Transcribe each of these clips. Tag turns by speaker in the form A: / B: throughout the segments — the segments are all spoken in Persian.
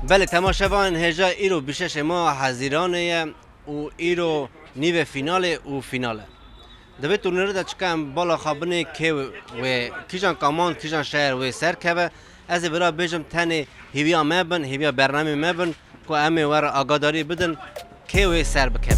A: بله تماشاوان هجا ایرو بیشش ما حزیرانه و ایرو نیو فینال و فیناله دبی تورنیر دا چکم بالا خابنه که و کیجان کامان کیجان شهر و سر که از برا بیجم تنه هیویا مبن هیویا برنامه مبن که امه ور آگاداری بدن که و سر بکن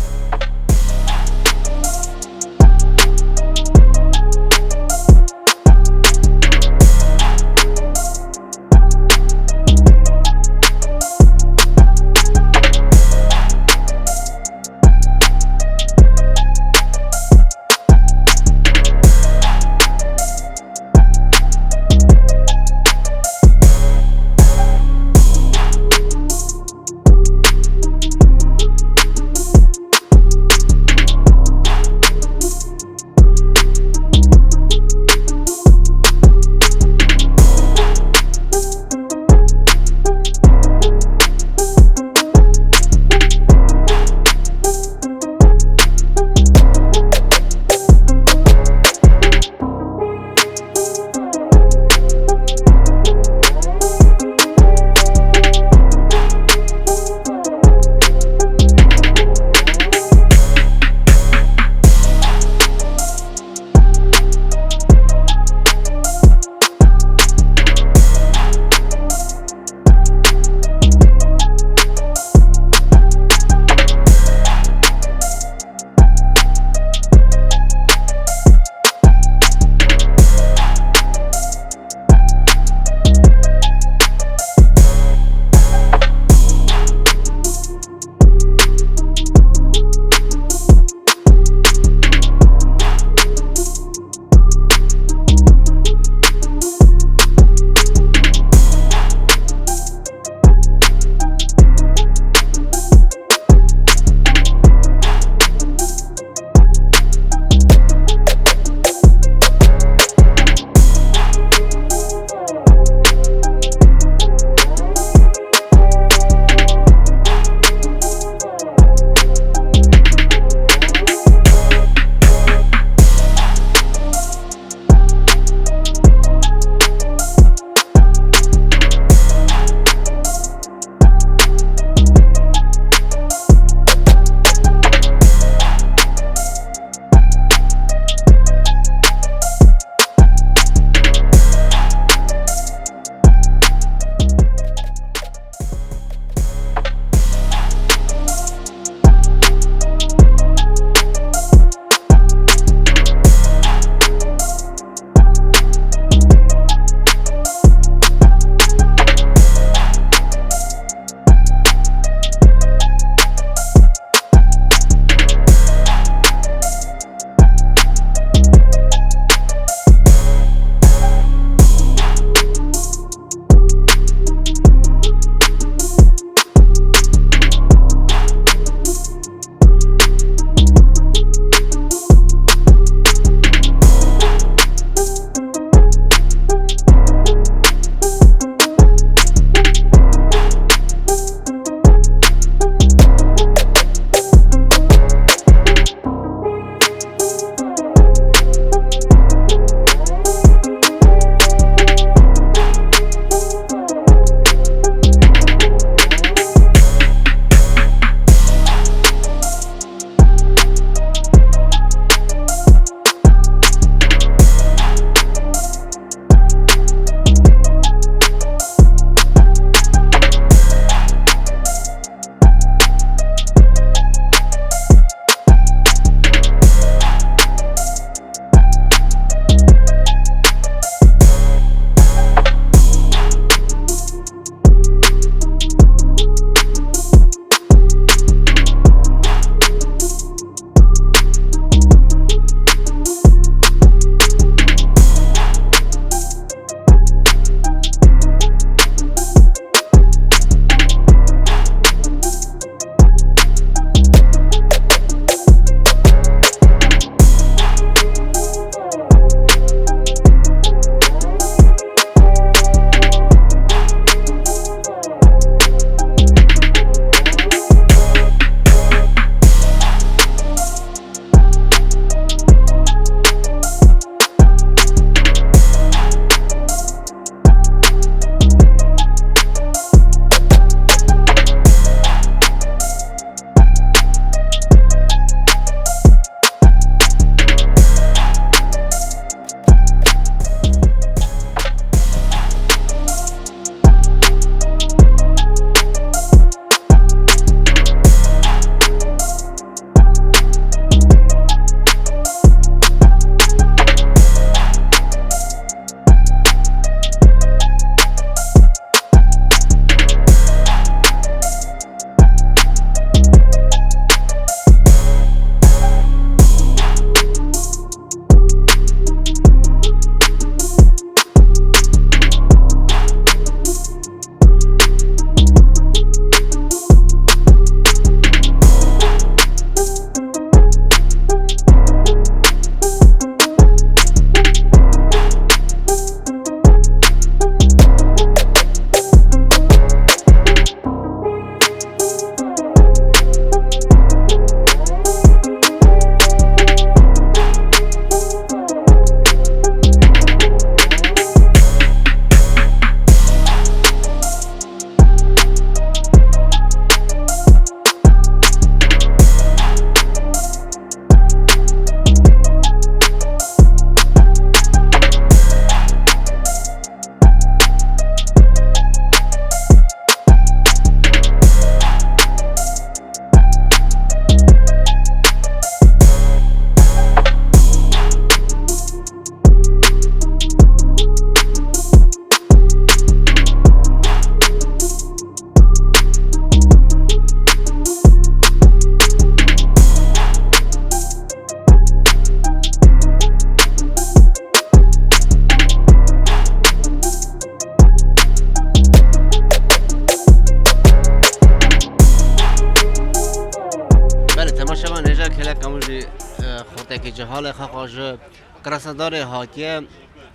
A: که جهال خواجه کراسدار هاتیه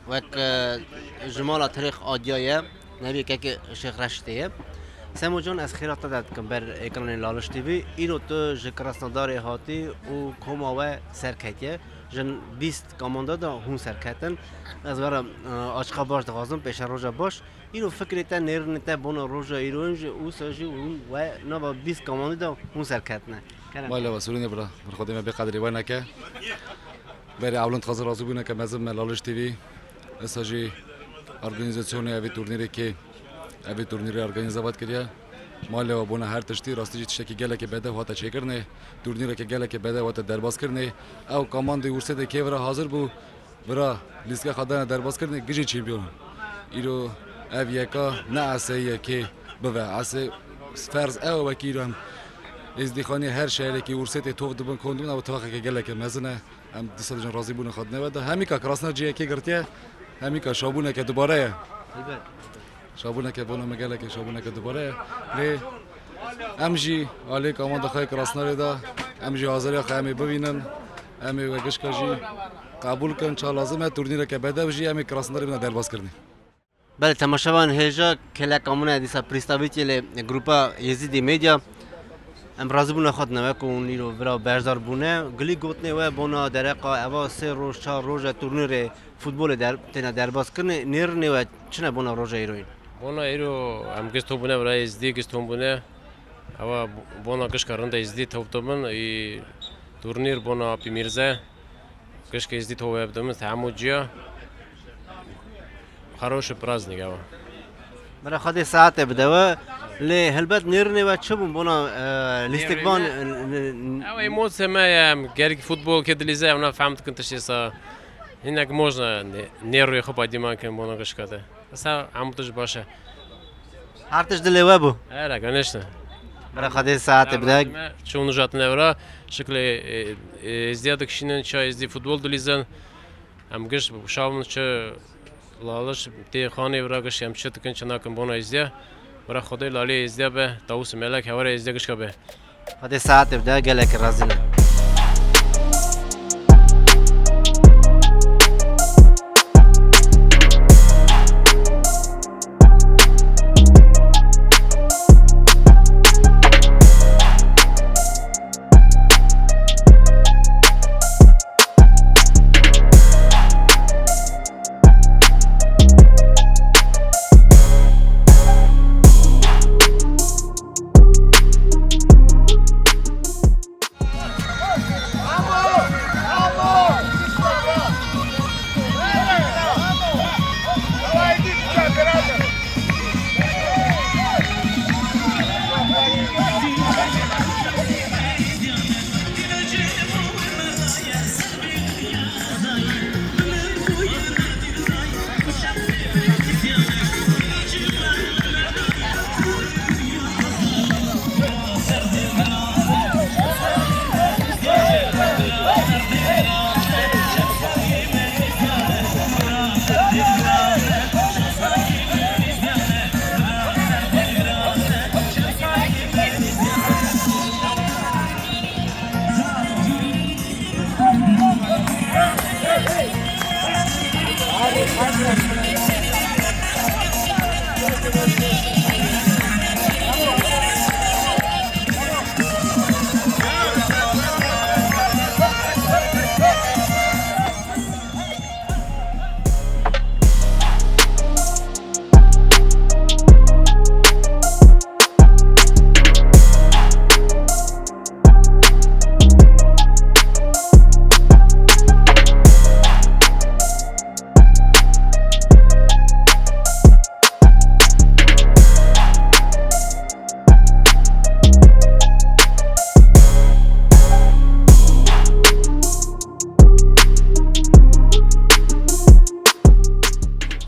A: وک جمال تاریخ آدیایه نبی که شیخ رشتیه سمو جان از خیرات داد کم بر اکران لالش تیوی اینو تو کراسدار هاتی و کماوه سرکتیه جن 20 کاماندا دا هون سرکتن از برای آشقا باش دخوازم پیش روزا باش اینو فکریت نیرنیت بنا روزا ایرونج او ساجی اون و نبا 20 کاماندا دا هون سرکتنه
B: بالا واسورینه برا خودم به قدری و نکه برای اولند خاطر راضی بودن که مزم لالش تیوی ساجی ارگانیزاسیون اوی تورنیری که اوی تورنیری ارگانیزovat کردیا ماله و بنا هر تشتی راستی چه کی گله که بده هات چه کرنه تورنیر که گله که بده هات درباز کرنه او کماندی ورسه که ورا حاضر بو ورا لیسکا خدانه درباز کرنه گیجی چمپیون ایرو اویکا نه اسه که بوا اسه فرض او وکیران از دیخانی هر شهری که ورسه توف دبن کندون او توخه که گله که مزنه هم دیسا جان راضی بونه خدنه بده همیکا کراسنا جی که گرتیه همیکا شابونه که دوباره شابونه که بونه مگله که شابونه که دوباره لی امجی علی کاماند خای کراسناری دا امجی حاضری خیمی ببینن امی وگش کجی قبول کن چه لازمه تورنیر که بده بجی امی کراسناری بنا درباز کردی
A: بله تماشاوان هجا کلا کامونه دیسا پریستاویتی گروپا یزیدی میدیا ام راضی بونه خود نوه که اون رو برای برزار بونه گلی گوتنه و بونه درقا اوا 3 روز 4 روز تورنیر فوتبال درباز کنه نیرنه و چنه بونه روز ایروین
C: بونه ایرو هم گست بونه برای ازدی گست بونه اوا بونه کش کارنده ازدی توبتمن ای تورنیر بونه پی میرزه کش که ازدی توبتمن تعموجیا خروش پرازنیک اوا
A: برای خود ساعت بده لی هلبت نیرنه و چه بونه لیستکبان
C: اوا موسم هم گرگ فوتبال که دلیزه اونا فهمت کنتش ایسا هنگ можна نیروی خوب آدیمان که بونه کش کرده اصلا عمودش باشه
A: هرتش دلیوه بو
C: آره конечно
A: برای خود ساعت بده
C: چون نجات نورا شکل ازدیاد کشیدن چه ازدی فوتبال دلیزن هم گشت شامن چه لالش تی خانه ورا گشت هم چه تکن چه نکن بونه ازدیا برای خدای لالی ازدیا به تاوس ملک هواره ازدیا گشت به
A: خود ساعت بده گله که راضی نه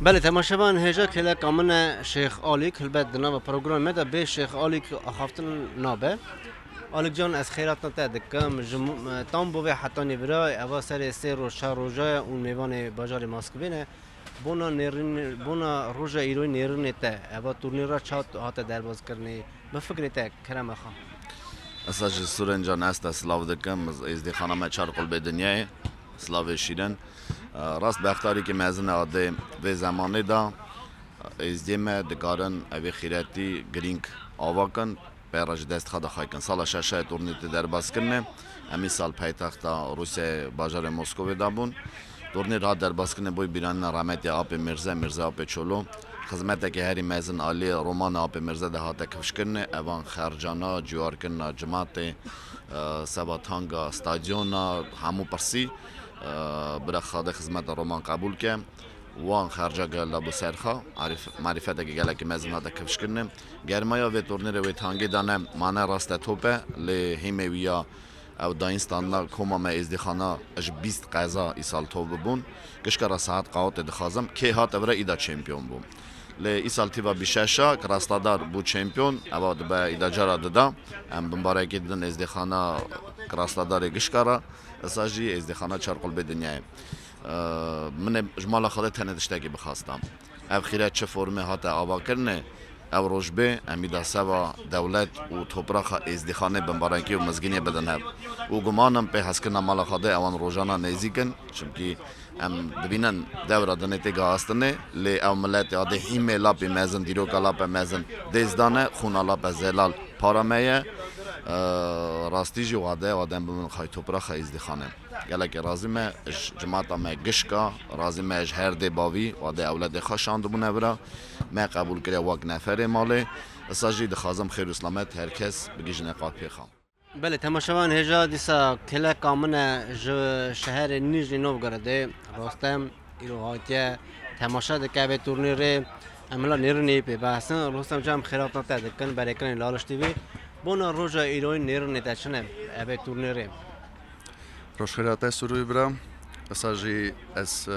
A: بله تماشاوان هجا کلا کامن شیخ آلیک البته دنبال پروگرام مده به شیخ آلیک آخافتن نابه آلیک جان از خیرات نتاد کم تام بوده حتی نیورای اوا سر 3 روز 4 روزه اون میوان بازار ماسکوینه بونا نرین بونا روزه ایروی نرین ته اوا تورنیر چات هات درباز کرنی به فکر ته کرم خان
D: اساس سورنجان است اسلاو دکم از دی خانم چهار قلب دنیای سلاوی شیرن راست بختاری که مزن آده و زمانه دا ازدیم دکارن اوی خیراتی گرینگ آواکن پیراج دست خدا خواهی سال ششه تورنیر در باز کنه امی سال پایتخت روسیه باجار مسکو دابون تورنیر ها در باز کنه بوی بیران رحمتی آب مرزا آب چولو خدمت که هری مزن عالی رومان آب مرزا ده هات کفش کنه اوان خرجانا جوار کنه جماعت سباتانگا استادیونا همو پرسی برای خاطر خدمت رومان قبول که وان خرجا گل ابو سرخا معرفت که گله که مزن هات کفش کنه گرمایا و تورنیر و تانگی دانه مانه راست توپه لی هیمویا او داینستان کما ما ازدخانه اج 20 قضا ای سال تو ببون کشکر ساعت قاوت دخازم که هات ورا ایدا چمپیون بوم لی ای سال تیوا بیششا کراستادار بو چمپیون او به ایدا جرا دادا ام بمباره که دن ازدخانه کراستادار گشکارا اساجی ازدخانه چرقل به دنیای من اجمالا خود تندشتگی بخواستم او خیرات چه فرمه هات آوا کرنه او روشبه امیدا سوا دولت و توپراخ ازدخانه بمبارنکی و مزگینی بدن هب و گمانم به حسکن مالا خاده اوان روزانا نزیکن چونکی ام دبینن دورا دنیتی گاستنه لی او ملت یاده هیمه لاپی مزن دیروکا لاپ مزن دزدانه خونا لاپ زلال پارامه راستی جو واده بمن خای توپراخ ازدخانه گله که رازمه جماعت ما گشکا رازمه اج هر دی باوی واده اولاد خشاند بونه برا ما قبول کرده واق نفر ماله اساجی دخازم خیر اسلامت هر کس بگیج نقاط پیخام
A: بله تماشاوان هجا دیسا کلا کامنه شهر نیژنی نوگراده راستم ایرو هاتیه تماشا دکه به تورنیر عملا نیرنی پی بحثن راستم جام خیرات نتا دکن برای کنی لالش تیوی بونا روزا ایروین نیرنی تچنه به تورنیر
E: روش خیرات سروی برام اساجی از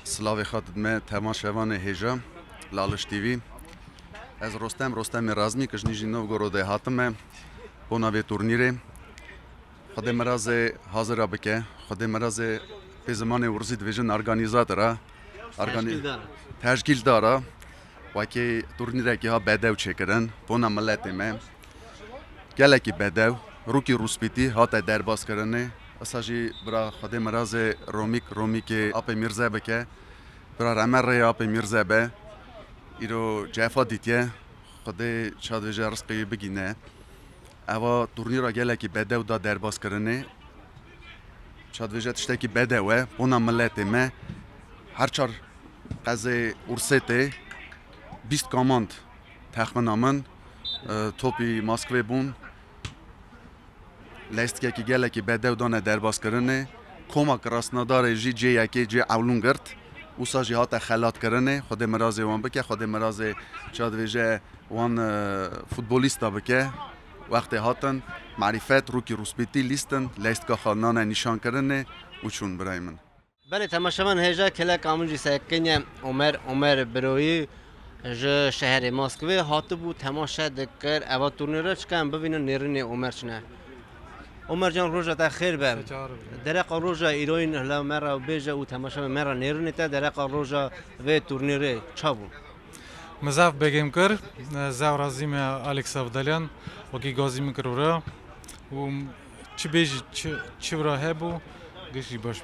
E: سلاوی خاطر من تماشاوان هجا لالش تیوی از رستم رازمی که نیژنی نوگراده هاتم بونا به تورنیر خود مراز حاضر بکه خود مراز به زمان ورزی دیویژن ارگانیزاتورا تشکیل داره و که تورنیره که ها بدو چکرن بونا ملت ما گله کی بدو روکی روسپیتی هات درباز کرنه اساجی برا خود مراز رومی که آپ میرزا بکه برا رمر آپ میرزا به ایرو جفا دیتیه خود چادویجه رسقی بگینه اوا تورنیرا گله کی بدو دا درباز کرنه چادویجه تشتکی بدوه بونا ملت ما هر چار قضیه ارسته 20 کاماند تخمنامن توپی ماسکوی بون لیست که گله کی بدو دانه درباز کرنه کمک راسنادار جی یکی جی اولون گرد اوسا جهات خلات کرنه خود مراز وان بکه خود مراز چادویجه وان فوتبالیستا بکه وقتی هاتن معرفت روکی روسپیتی لیستن لیست که خانانه نشان کرنه و چون برای من
A: بله تماشاوان هجا کلا کامن جی سکنه عمر بروی ج شهر مسکو هاتو بو تماشا دکر اوا تورنیر چکم ببینن نیرنی عمر چنه عمر جان روزا تا خیر به درق روزا ایروین هلا مرا بیجا و تماشا مرا نیرنی تا درق روزا و تورنیر چابو
F: مزاف بگیم کر زاو رازیم الکس افدالیان وکی گازیم کرورا و چی بیج چی برا هبو گشی باش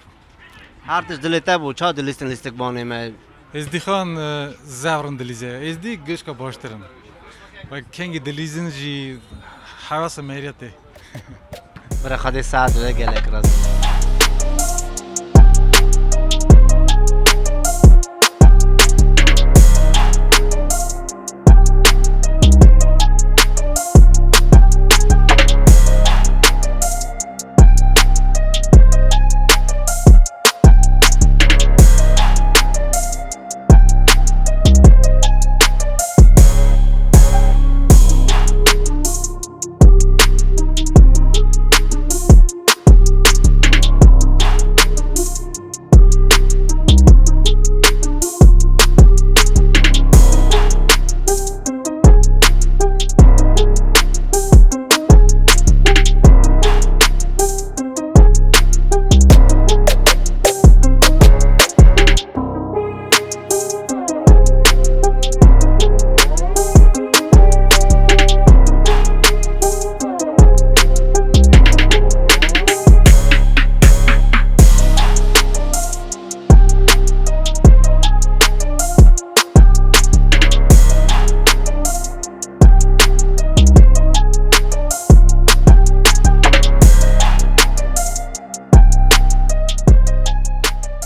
A: هر تش دلتا بو چا دلیستن لیستک بانه ما
F: ازدیخان زاورن دلیزه ازدی گش کا باشترن و کنگی دلیزن جی حواس میریته
A: برای خاطر ساعت و گلک راز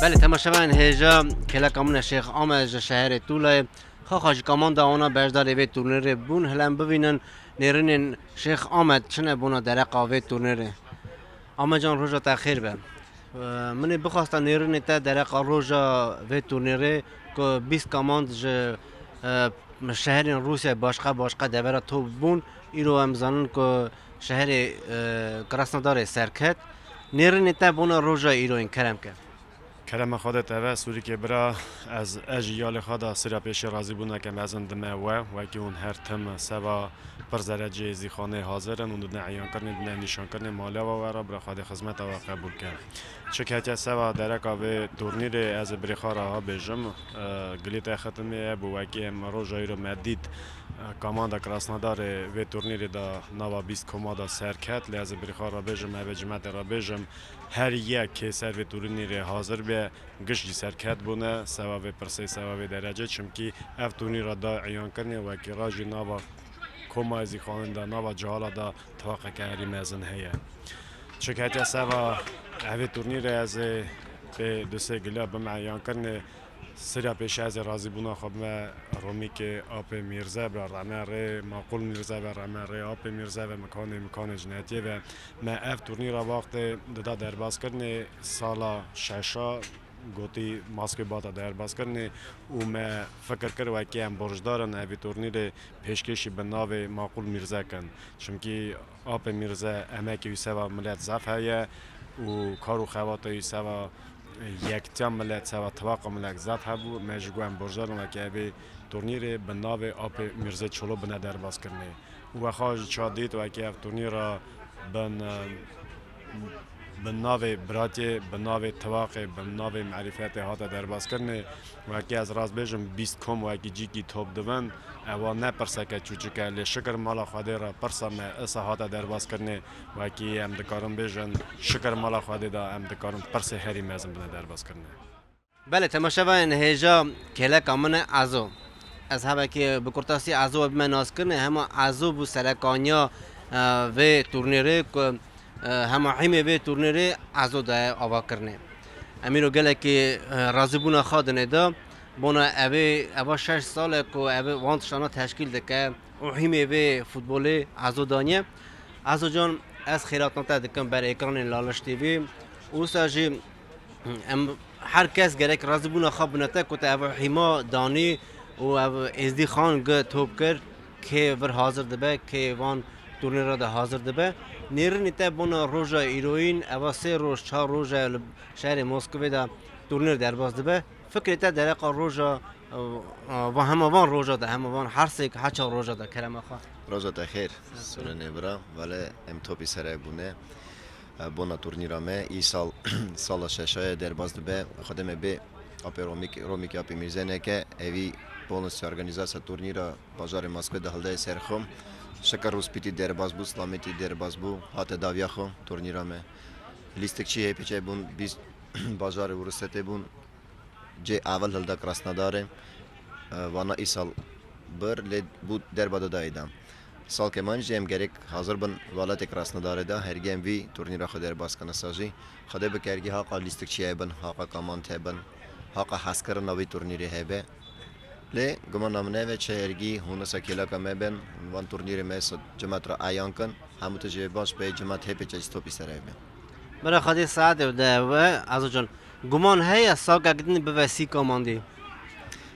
A: بله تماشاوان هجا کلا کامون شیخ آمد شهر طوله خواهش کامان داونا بجدار به تورنیر بون هلم ببینن نیرین شیخ آمد چنه بونا در قاوه تورنیر آمد جان روزا تاخیر به من بخواستم نیرین تا در روزا و تورنیر که 20 کامان شهر روسیه باشقه دبر تو بون ایرو امزانن که شهر کراسنودار سرکت نیرین تا بونا روزا ایرو این کرم که
G: کرم خودت اوه سوری که برا از اجیال خدا سرا پیش راضی بونه که مزن دمه و که اون هر تم سوا پر درجه زیخانه حاضرن اون دونه عیان کرنه دونه نشان کرنه مالا و را برا خود خدمت و قبول کرد چکه سوا درک و تورنیر از بریخارا ها بجم گلیت ختمه بو که روزای رو مدید کاماندا کراسنودار و تورنیر دا نوا 20 کمادا سرکت لیاز بریخارا بجم و جمعت را بجم هر یک که سر و تورنیر حاضر به گشتی سرکت بونه سوا و پرسه سوا و درجه چمکی اف تورنیر دا عیان کرنه و که راجی نوا کما ازی خاننده نوا جهالا دا توقع که هری مزن هیه چکه سوا اوه تورنیر از به دوسته گله بمعیان کرنه سریا پیش از راضی بونا خب ما رومی که آپ میرزا بر رمره معقول میرزا بر رمره آپ میرزا و مکان جنایتی و ما اف تورنیر وقت دادا درباز کرنه سالا ششا گوتی ماسک باتا درباز کرنه و ما فکر کرد که هم برجدارن اوی تورنیر پیشکشی به ناو معقول میرزا کن چونکی آپ میرزا همه که سوا ملت زف هیا و کارو خوات سوا یک تیم ملت سوا توقع ملت زد هبو مجگوام برجارم و که به تورنیر به ناو آپ میرزا چلو بنا درباز کرنه و خواهد چادید و که تورنیر را به ناو براتی به ناو توقع به ناو معرفت هات درباز کرنه و که از راز بیشم 20 کم و که جیکی توپ دوان او نه پرسه که چوچکه لی شکر مالا خواده را پرسه ما اسا هات درباز کرنه و که هم دکارم بیشن شکر مالا خواده دا هم دکارم پرسه هری مزم بنا درباز کرنه
A: بله تماشاوان هجا کلا کامون ازو از همه که بکرتاسی ازو بمناس کرنه همه ازو بو سرکانیا و تورنیره که همه حیمه و تورنیره ازو دا آوا کرنه امیرو گله که رازی بونا خادنه دا بونا اوه 6 ساله که اوه وانتشانا تشکیل ده که حیمه و فوتبوله ازو دانیه ازو جان از خیرات نتا دکم بر اکران لالش تیوی او ساجی هر کس گره که رازی بونا خواب بنتا که اوه حیما دانی و اوه ازدی خان گه توب کرد که ور حاضر دبه که وان تورنیر ده حاضر دبه نیرین تا بونا روزا ایروین اوه 3 روز 4 روز شهر مسکو ده تورنیر درباز دبه فکر تا درق روزا و هموان روزا ده هموان هر سه که هچا روزا ده کرم آخا
H: روزا خیر سر نبرا ولی ام توپی سر بونه بونا تورنیرامه ای سال ششای درباز دبه خودم به آپ رومیک آپ میرزنه که اوی بونس ارگانیزاسیون تورنیرا بازار مسکو ده هلده سرخم شکر روسپیتی درباز بو سلامیتی درباز بو هات داویا خو تورنیرامه لیستک چی پیچه بون 20 بازار ورسته بون جه اول هلده کراسنوداره وانا ای سال بر لید بود درباده دایدم سال که من جیم گرک حاضر بن والات کراسنوداره دا هر گیم وی تورنیرا خود درباز کنه سازی خود بکرگی ها لیستک چی بن ها کامان تبن ها حسکر نوی تورنیری هبه لی گمان نامنه و چهرگی هونسا کلا کمه بن وان تورنیر میس جماعت را عیان کن همو تجربه باش به جماعت هپی چه استوپی سره بن
A: برای خودی ساعت ده و ازو جان گمان هی ساقا گدنی به وسی کاماندی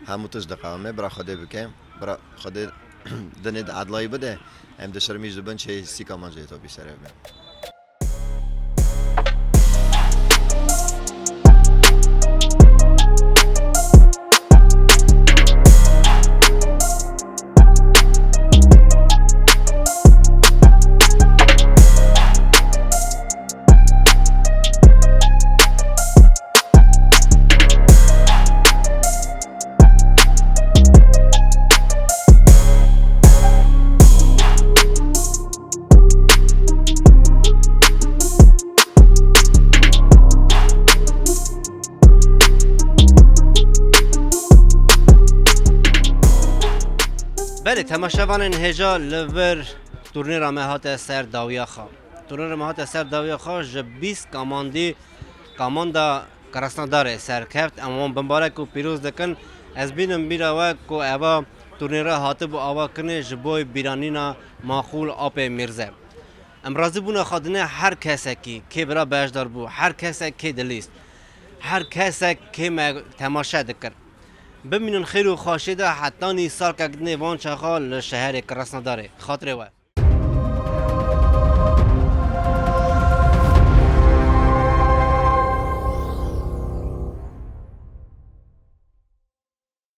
H: همو تج دقامه برای خود بکن برای خود دنید عدلای بده هم دشرمیز دبن چه سی کامان جه توپی سره بن
A: بله تماشاوان هجا لور تورنیر مهات سر داویا خا تورنیر مهات سر داویا خا ج 20 کاماندا کراسنادار سرکفت اما بمبارک و پیروز دکن از بینم بیرا و کو اوا تورنیره هاته بو آوا کنه جبوی بیرانینا ماخول آب میرزه امراضی بونا خادنه هر کسی که برا بهشدار بو هر کسی که دلیست هر کسی که ما تماشا دکر ببینن خیر و خواشه ده حتی نی سال که وان چخال شهر کراسناداره خاطره و